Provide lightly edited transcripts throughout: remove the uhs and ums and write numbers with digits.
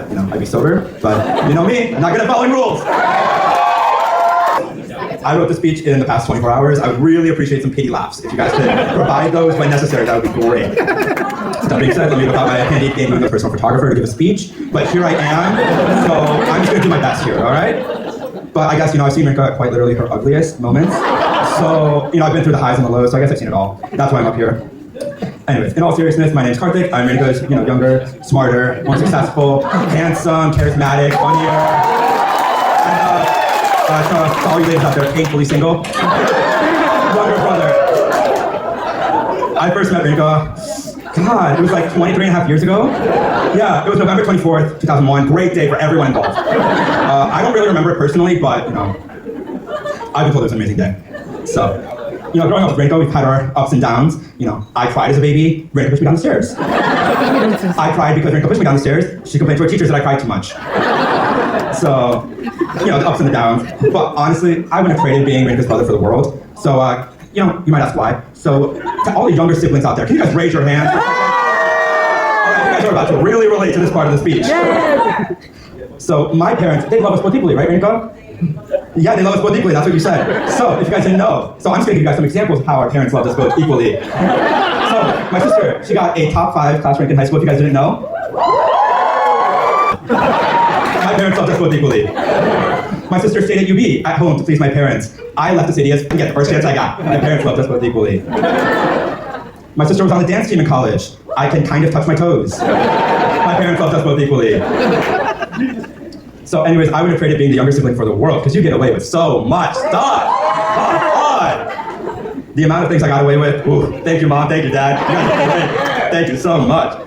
I'd be sober, but you know me, I'm not good at following rules. I wrote the speech in the past 24 hours. I would really appreciate some pity laughs. If you guys could provide those when necessary, that would be great. That being said, let me without my handy being a personal photographer to give a speech, but here I am, so I'm just gonna do my best here, all right? But I guess, I've seen Rinka at quite literally her ugliest moments. So, I've been through the highs and the lows, so I guess I've seen it all. That's why I'm up here. Anyways, in all seriousness, my name's Karthik. I'm Rinka's, younger, smarter, more successful, handsome, charismatic, funnier. And, to all you ladies out there, painfully single. Younger brother. I first met Rinka, God, it was like 23 and a half years ago. Yeah, it was November 24th, 2001. Great day for everyone involved. I don't really remember it personally, but, I've been told it was an amazing day. So, growing up with Rinka, we've had our ups and downs. I cried as a baby. Rinka pushed me down the stairs. I cried because Rinka pushed me down the stairs. She complained to her teachers that I cried too much. So, the ups and the downs. But honestly, I wouldn't have traded being Rinka's brother for the world. So, you might ask why. So, to all the younger siblings out there, can you guys raise your hands? All right, you guys are about to really relate to this part of the speech. So, my parents, they love us both equally, right, Rinka? Yeah, they love us both equally, that's what you said. So, if you guys didn't know, so I'm just going to give you guys some examples of how our parents loved us both equally. So, my sister, she got a top 5 class rank in high school, if you guys didn't know. My parents loved us both equally. My sister stayed at UB at home to please my parents. I left the city and get the first chance I got. My parents loved us both equally. My sister was on the dance team in college. I can kind of touch my toes. My parents loved us both equally. So anyways, I would have traded being the younger sibling for the world, because you get away with so much stuff. Come on. The amount of things I got away with. Ooh, thank you, Mom. Thank you, Dad. You guys are great. Thank you so much.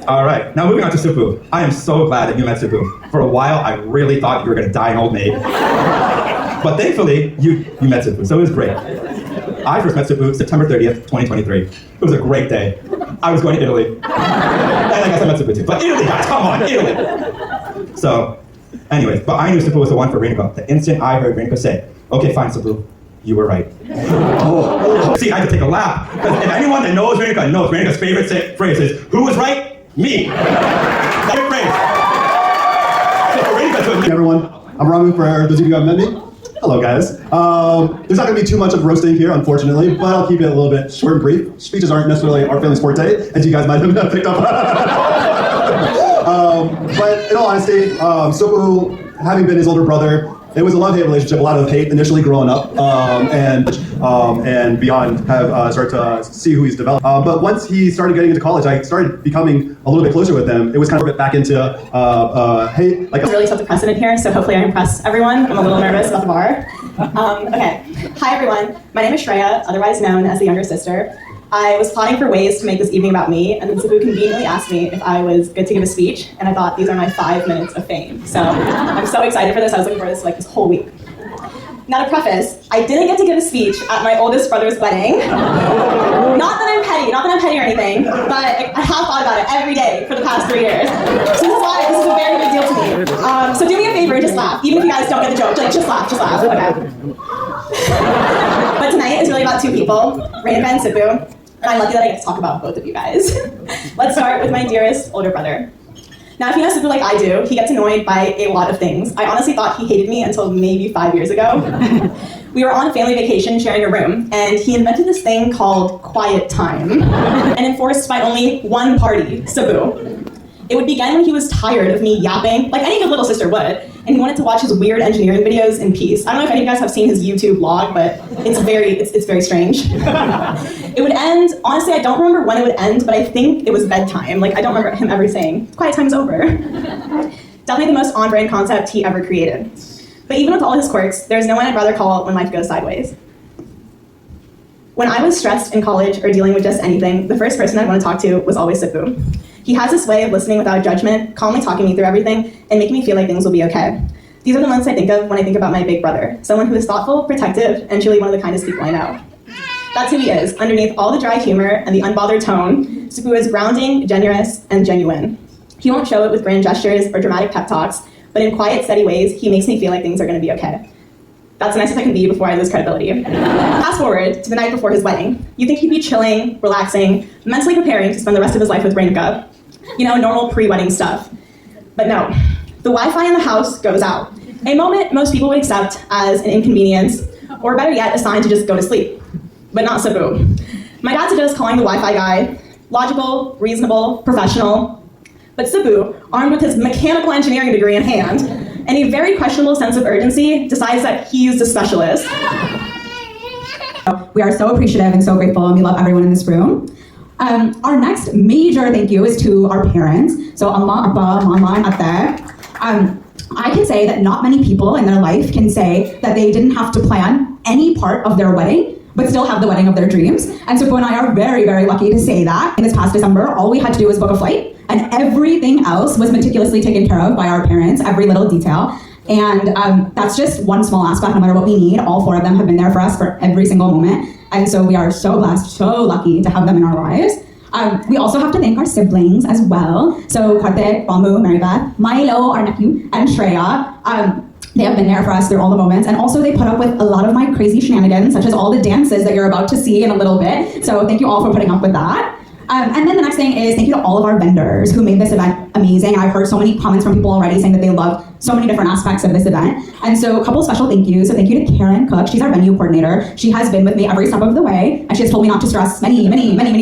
All right, now moving on to Supu. I am so glad that you met Supu. For a while, I really thought you were going to die an old maid. But thankfully, you met Supu, so it was great. I first met Supu September 30th, 2023. It was a great day. I was going to Italy. And I guess I met Supu too. But Italy, guys, come on, Italy. So, anyways, but I knew Supu was the one for Rinka the instant I heard Rinka say, "Okay, fine, Supu, you were right." See, I had to take a lap. Because if anyone that knows Rinka knows Rinka's favorite phrase is, "Who was right? Me." Favorite phrase. So for Rinka to everyone, I'm Ramu for those of you who haven't met me. Hello, guys. There's not going to be too much of roasting here, unfortunately, but I'll keep it a little bit short and brief. Speeches aren't necessarily our family's forte, as you guys might have picked up. But in all honesty, Supu, having been his older brother, it was a love-hate relationship, a lot of hate initially growing up, and beyond have started to see who he's developed. But once he started getting into college, I started becoming a little bit closer with him. It was kind of back into hate. Like really set the precedent here, so hopefully I impress everyone. I'm a little nervous about the bar. Okay, hi everyone. My name is Shreya, otherwise known as the younger sister. I was plotting for ways to make this evening about me, and then Supu conveniently asked me if I was good to give a speech, and I thought these are my 5 minutes of fame. So I'm so excited for this. I was looking for this this whole week. Now to preface, I didn't get to give a speech at my oldest brother's wedding. Not that I'm petty or anything, but I have thought about it every day for the past 3 years. So this is why this is a very big deal to me. So do me a favor and just laugh. Even if you guys don't get the joke, just laugh. Okay. But tonight is really about 2 people, Rinka and Supu. And I'm lucky that I get to talk about both of you guys. Let's start with my dearest older brother. Now, if you know Supu like I do, he gets annoyed by a lot of things. I honestly thought he hated me until maybe 5 years ago. We were on a family vacation sharing a room, and he invented this thing called quiet time, and enforced by only one party, Supu. It would begin when he was tired of me yapping, like any good little sister would, and he wanted to watch his weird engineering videos in peace. I don't know if any of you guys have seen his YouTube vlog, but it's very strange. It would end, honestly, I don't remember when it would end, but I think it was bedtime. I don't remember him ever saying, "Quiet time's over." Definitely the most on-brand concept he ever created. But even with all his quirks, there's no one I'd rather call when life goes sideways. When I was stressed in college or dealing with just anything, the first person I'd want to talk to was always Supu. He has this way of listening without judgment, calmly talking me through everything, and making me feel like things will be okay. These are the moments I think of when I think about my big brother, someone who is thoughtful, protective, and truly one of the kindest people I know. That's who he is. Underneath all the dry humor and the unbothered tone, Supu is grounding, generous, and genuine. He won't show it with grand gestures or dramatic pep talks, but in quiet, steady ways, he makes me feel like things are going to be okay. That's the nicest I can be before I lose credibility. Fast forward to the night before his wedding. You'd think he'd be chilling, relaxing, mentally preparing to spend the rest of his life with Rinka. Normal pre-wedding stuff. But no, the Wi-Fi in the house goes out. A moment most people would accept as an inconvenience, or better yet, a sign to just go to sleep. But not Sabu. My dad suggests calling the Wi-Fi guy logical, reasonable, professional. But Sabu, armed with his mechanical engineering degree in hand, and a very questionable sense of urgency, decides that he's a specialist. We are so appreciative and so grateful, and we love everyone in this room. Our next major thank you is to our parents. So Amma, Abba, Mama, and Atte. I can say that not many people in their life can say that they didn't have to plan any part of their wedding, but still have the wedding of their dreams. And Supu and I are very, very lucky to say that. In this past December, all we had to do was book a flight, and everything else was meticulously taken care of by our parents, every little detail. And that's just one small aspect. No matter what we need, all four of them have been there for us for every single moment. And so we are so blessed, so lucky to have them in our lives. We also have to thank our siblings as well. So Karthik, Bamu, Maribeth, Milo, our nephew, and Shreya. They have been there for us through all the moments. And also they put up with a lot of my crazy shenanigans, such as all the dances that you're about to see in a little bit. So thank you all for putting up with that. And then the next thing is thank you to all of our vendors who made this event amazing. I've heard so many comments from people already saying that they loved so many different aspects of this event. And so a couple special thank yous. So thank you to Karen Cook. She's our venue coordinator. She has been with me every step of the way. And she has told me not to stress many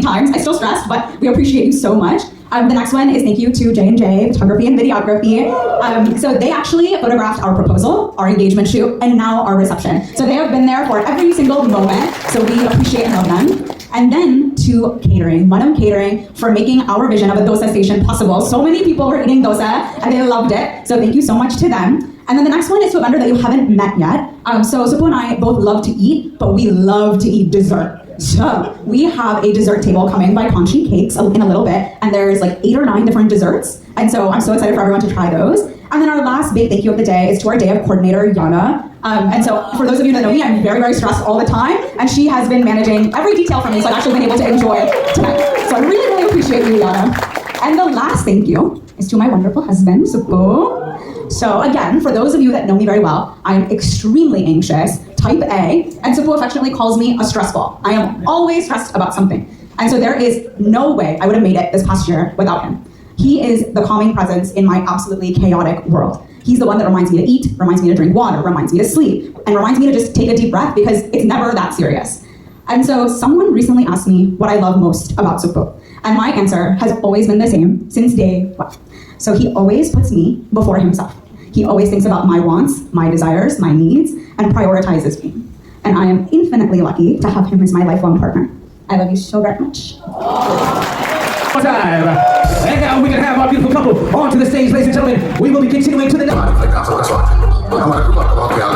times. I still stressed, but we appreciate you so much. The next one is thank you to J&J Photography and Videography. So they actually photographed our proposal, our engagement shoot, and now our reception. So they have been there for every single moment. So we appreciate and love them. And then to catering, Manam Catering, for making our vision of a dosa station possible. So many people were eating dosa and they loved it. So thank you so much to them. And then the next one is to a vendor that you haven't met yet. So Supu and I both love to eat, but we love to eat dessert. So we have a dessert table coming by Conchi Cakes in a little bit, and there's like 8 or 9 different desserts. And so I'm so excited for everyone to try those. And then our last big thank you of the day is to our day of coordinator, Yana. And so for those of you that know me, I'm very, very stressed all the time. And she has been managing every detail for me, so I've actually been able to enjoy tonight. So I really, really appreciate you, Yana. And the last thank you is to my wonderful husband, Supu. So again, for those of you that know me very well, I'm extremely anxious, type A, and Supu affectionately calls me a stress ball. I am always stressed about something. And so there is no way I would have made it this past year without him. He is the calming presence in my absolutely chaotic world. He's the one that reminds me to eat, reminds me to drink water, reminds me to sleep, and reminds me to just take a deep breath because it's never that serious. And so someone recently asked me what I love most about Supu. And my answer has always been the same since day one. So he always puts me before himself. He always thinks about my wants, my desires, my needs, and prioritizes me. And I am infinitely lucky to have him as my lifelong partner. I love you so very much. Time. And now we can have our beautiful couple onto the stage, ladies and gentlemen. We will be continuing to the next. Oh,